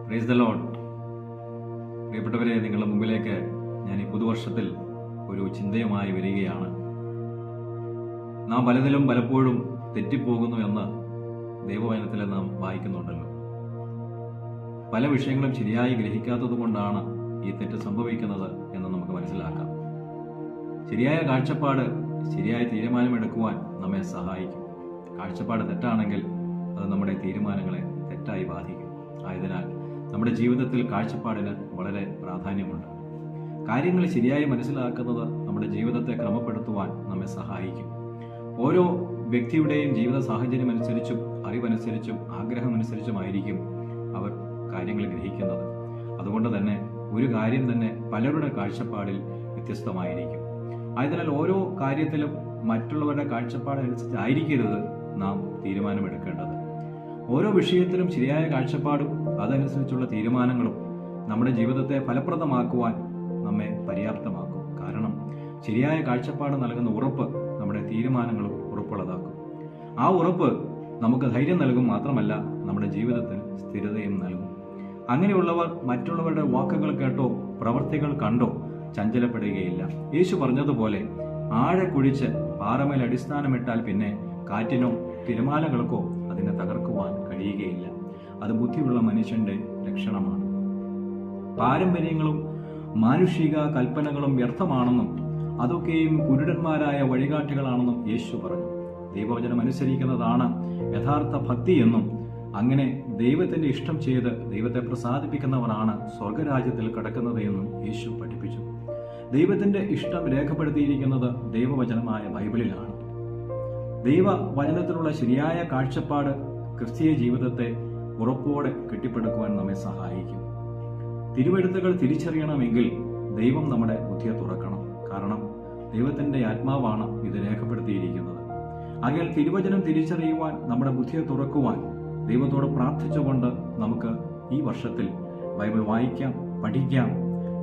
Praise the Lord. പ്രിയപ്പെട്ടവരെ, നിങ്ങളുടെ മുമ്പിലേക്ക് ഞാൻ ഈ പുതുവർഷത്തിൽ ഒരു ചിന്തയുമായി വരികയാണ്. നാം പലതിലും പലപ്പോഴും തെറ്റിപ്പോകുന്നു എന്ന് ദൈവവചനത്തിൽ നാം വായിക്കുന്നുണ്ടല്ലോ. പല വിഷയങ്ങളും ശരിയായി ഗ്രഹിക്കാത്തത് കൊണ്ടാണ് ഈ തെറ്റ് സംഭവിക്കുന്നത് എന്ന് നമുക്ക് മനസ്സിലാക്കാം. ശരിയായ കാഴ്ചപ്പാട് ശരിയായ തീരുമാനമെടുക്കുവാൻ നമ്മെ സഹായിക്കും. കാഴ്ചപ്പാട് തെറ്റാണെങ്കിൽ അത് നമ്മുടെ തീരുമാനങ്ങളെ തെറ്റായി ബാധിക്കും. ആയതിനാൽ നമ്മുടെ ജീവിതത്തിൽ കാഴ്ചപ്പാടിന് വളരെ പ്രാധാന്യമുണ്ട്. കാര്യങ്ങൾ ശരിയായി മനസ്സിലാക്കുന്നത് നമ്മുടെ ജീവിതത്തെ ക്രമപ്പെടുത്തുവാൻ നമ്മെ സഹായിക്കും. ഓരോ വ്യക്തിയുടെയും ജീവിത സാഹചര്യം അനുസരിച്ചും അറിവനുസരിച്ചും ആഗ്രഹമനുസരിച്ചുമായിരിക്കും അവർ കാര്യങ്ങൾ ഗ്രഹിക്കുന്നത്. അതുകൊണ്ട് തന്നെ ഒരു കാര്യം തന്നെ പലരുടെ കാഴ്ചപ്പാടിൽ വ്യത്യസ്തമായിരിക്കും. ആയതിനാൽ ഓരോ കാര്യത്തിലും മറ്റുള്ളവരുടെ കാഴ്ചപ്പാടനുസരിച്ചായിരിക്കരുത് നാം തീരുമാനമെടുക്കേണ്ടത്. ഓരോ വിഷയത്തിലും ശരിയായ കാഴ്ചപ്പാടും അതനുസരിച്ചുള്ള തീരുമാനങ്ങളും നമ്മുടെ ജീവിതത്തെ ഫലപ്രദമാക്കുവാൻ നമ്മെ പര്യാപ്തമാക്കും. കാരണം ശരിയായ കാഴ്ചപ്പാട് നൽകുന്ന ഉറപ്പ് നമ്മുടെ തീരുമാനങ്ങളും ഉറപ്പുള്ളതാക്കും. ആ ഉറപ്പ് നമുക്ക് ധൈര്യം നൽകും, മാത്രമല്ല നമ്മുടെ ജീവിതത്തിന് സ്ഥിരതയും നൽകും. അങ്ങനെയുള്ളവർ മറ്റുള്ളവരുടെ വാക്കുകൾ കേട്ടോ പ്രവൃത്തികൾ കണ്ടോ ചഞ്ചലപ്പെടുകയില്ല. യേശു പറഞ്ഞതുപോലെ ആഴ കുഴിച്ച് പാറമേൽ അടിസ്ഥാനമിട്ടാൽ പിന്നെ കാറ്റിനോ തിരമാലകൾക്കോ അതിനെ തകർക്കുവാൻ കഴിയുകയില്ല. അത് ബുദ്ധിയുള്ള മനുഷ്യന്റെ ലക്ഷണമാണ്. പാരമ്പര്യങ്ങളും മാനുഷിക കൽപ്പനകളും വ്യർത്ഥമാണെന്നും അതൊക്കെയും കുരുടന്മാരായ വഴികാട്ടികളാണെന്നും യേശു പറഞ്ഞു. ദൈവവചനം അനുസരിക്കുന്നതാണ് യഥാർത്ഥ ഭക്തി എന്നും അങ്ങനെ ദൈവത്തിന്റെ ഇഷ്ടം ചെയ്ത് ദൈവത്തെ പ്രസാദിപ്പിക്കുന്നവരാണ് സ്വർഗരാജ്യത്തിൽ കടക്കുന്നത് എന്നും യേശു പഠിപ്പിച്ചു. ദൈവത്തിന്റെ ഇഷ്ടം രേഖപ്പെടുത്തിയിരിക്കുന്നത് ദൈവവചനമായ ബൈബിളിലാണ്. ദൈവവചനത്തിലുള്ള ശരിയായ കാഴ്ചപ്പാട് ക്രിസ്തീയ ജീവിതത്തെ ഉറപ്പോടെ കെട്ടിപ്പടുക്കുവാൻ നമ്മെ സഹായിക്കും. തിരുവെഴുത്തുകൾ തിരിച്ചറിയണമെങ്കിൽ ദൈവം നമ്മുടെ ബുദ്ധിയെ തുറക്കണം. കാരണം ദൈവത്തിന്റെ ആത്മാവാണ് ഇത് രേഖപ്പെടുത്തിയിരിക്കുന്നത്. ആകയാൽ തിരുവചനം തിരിച്ചറിയുവാൻ നമ്മുടെ ബുദ്ധിയെ തുറക്കുവാൻ ദൈവത്തോട് പ്രാർത്ഥിച്ചുകൊണ്ട് നമുക്ക് ഈ വർഷത്തിൽ ബൈബിൾ വായിക്കാം, പഠിക്കാം.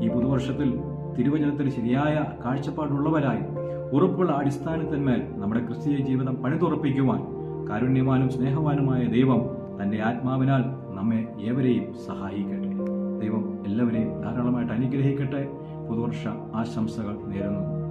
ഈ പുതുവർഷത്തിൽ തിരുവചനത്തിൽ ശരിയായ കാഴ്ചപ്പാടുള്ളവരായി ഉറപ്പുള്ള അടിസ്ഥാനത്തിന്മേൽ നമ്മുടെ ക്രിസ്തീയ ജീവിതം പണിതുറപ്പിക്കുവാൻ കാരുണ്യവാനും സ്നേഹവാനുമായ ദൈവം തന്റെ ആത്മാവിനാൽ നമ്മെ ഏവരെയും സഹായിക്കട്ടെ. ദൈവം എല്ലാവരെയും ധാരാളമായിട്ട് അനുഗ്രഹിക്കട്ടെ. പുതുവർഷ ആശംസകൾ നേരുന്നു.